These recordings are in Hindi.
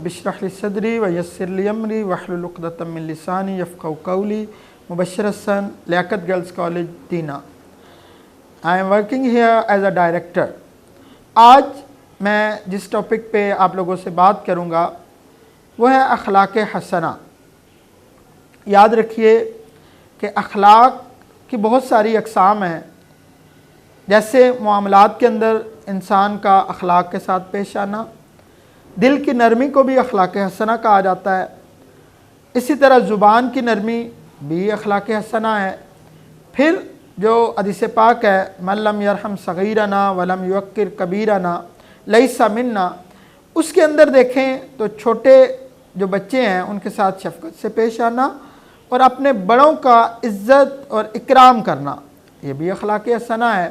बिश्रह ली सदरी व यस्सिर ली अमरी वहलुल उक़दतम मिन लिसानी यफ़क़हू क़ौली। Mubashir Hasan, Liaquat girls college, Dina. I am working here as a director. आज मैं जिस टॉपिक पे आप लोगों से बात करूँगा वो है अखलाक हसना। याद रखिए कि अखलाक की बहुत सारी अक़साम हैं। जैसे मुआमलात के अंदर इंसान का अखलाक के साथ पेश आना, दिल की नरमी को भी अखलाक हसना कहा जाता है। इसी तरह ज़ुबान की नरमी भी अखलाक हसना है। फिर जो हदीस पाक है, मन लम यरहम सगीरना वलम युक्किर कबीरना लैसा मिन्ना, उसके अंदर देखें तो छोटे जो बच्चे हैं उनके साथ शफ़क़त से पेश आना और अपने बड़ों का इज़्ज़त और इकराम करना, ये भी अखलाक हसना है।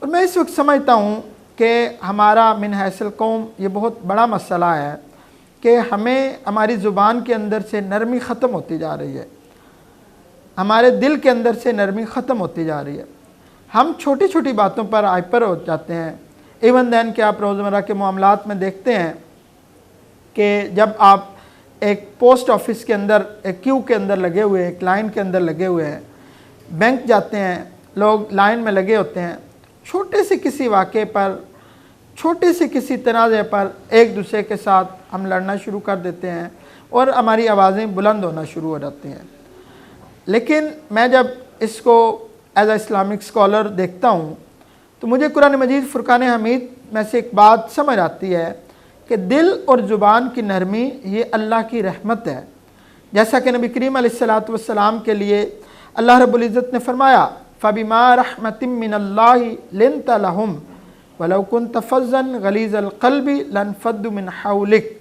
और मैं इस वक्त समझता हूँ कि हमारा मिन हैसिल कौम ये बहुत बड़ा मसला है कि हमें हमारी ज़ुबान के अंदर से नरमी ख़त्म होती जा रही है, हमारे दिल के अंदर से नरमी ख़त्म होती जा रही है। हम छोटी छोटी बातों पर हाइपर हो जाते हैं। इवन दैन कि आप रोज़मर्रा के मामलात में देखते हैं कि जब आप एक पोस्ट ऑफिस के अंदर एक क्यू के अंदर लगे हुए, एक लाइन के अंदर लगे हुए हैं, बैंक जाते हैं, लोग लाइन में लगे होते हैं, छोटे से किसी वाक़े पर, छोटे से किसी तनाज़े पर एक दूसरे के साथ हम लड़ना शुरू कर देते हैं और हमारी आवाज़ें बुलंद होना शुरू हो जाती हैं। लेकिन मैं जब इसको एज अ इस्लामिक स्कॉलर देखता हूँ तो मुझे कुरान मजीद फ़ुरक़ान हमीद में से एक बात समझ आती है कि दिल और ज़ुबान की नरमी ये अल्लाह की रहमत है। जैसा कि नबी करीम अलैहिस्सलातु वस्सलाम के लिए अल्लाह रब्बुल इज़्ज़त ने फरमाया, फ़बिमा रहमतिम मिनल्लाहि लिन्त लहुम वलौ कुन्त फ़ज़्ज़न गलीज़ल क़ल्बि लनफ़द्दु मिन हौलिक।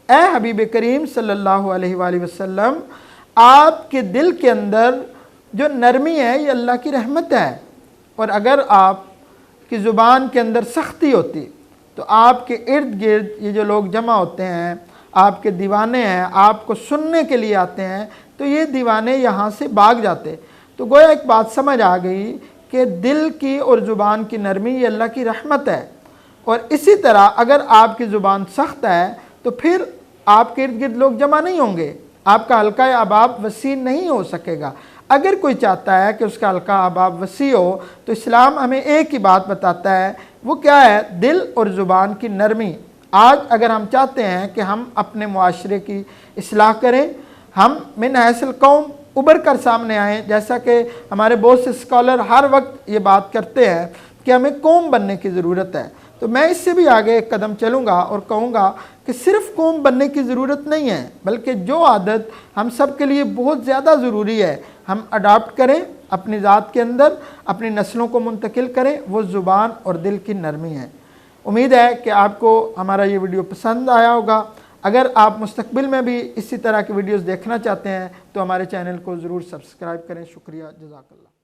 ए हबीब करीम सल्लल्लाहु अलैहि वसल्लम, आपके दिल के अंदर जो नरमी है ये अल्लाह की रहमत है। और अगर आप की ज़ुबान के अंदर सख्ती होती तो आपके इर्द गिर्द ये जो लोग जमा होते हैं, आपके दीवाने हैं, आपको सुनने के लिए आते हैं, तो ये दीवाने यहाँ से भाग जाते। तो गोया एक बात समझ आ गई कि दिल की और ज़ुबान की नरमी ये अल्लाह की रहमत है। और इसी तरह अगर आपकी ज़ुबान सख्त है तो फिर आपके इर्द गिर्द लोग जमा नहीं होंगे, आपका हल्का अहबाब वसी नहीं हो सकेगा। अगर कोई चाहता है कि उसका हल्का अहबाब वसी हो तो इस्लाम हमें एक ही बात बताता है, वो क्या है? दिल और ज़ुबान की नरमी। आज अगर हम चाहते हैं कि हम अपने मुआशरे की इस्लाह करें, हम मिन हैसिल कौम उभर कर सामने आएँ, जैसा कि हमारे बहुत से स्कॉलर हर वक्त ये बात करते हैं कि हमें कौम बनने की ज़रूरत है, तो मैं इससे भी आगे एक कदम चलूँगा और कहूँगा कि सिर्फ़ कौम बनने की ज़रूरत नहीं है, बल्कि जो आदत हम सब के लिए बहुत ज़्यादा ज़रूरी है हम अडॉप्ट करें, अपनी ज़ात के अंदर अपनी नस्लों को मुंतकिल करें, वो ज़ुबान और दिल की नरमी है। उम्मीद है कि आपको हमारा ये वीडियो पसंद आया होगा। अगर आप मुस्तकबिल में भी इसी तरह की वीडियोज़ देखना चाहते हैं तो हमारे चैनल को ज़रूर सब्सक्राइब करें। शुक्रिया, जज़ाकल्लाह।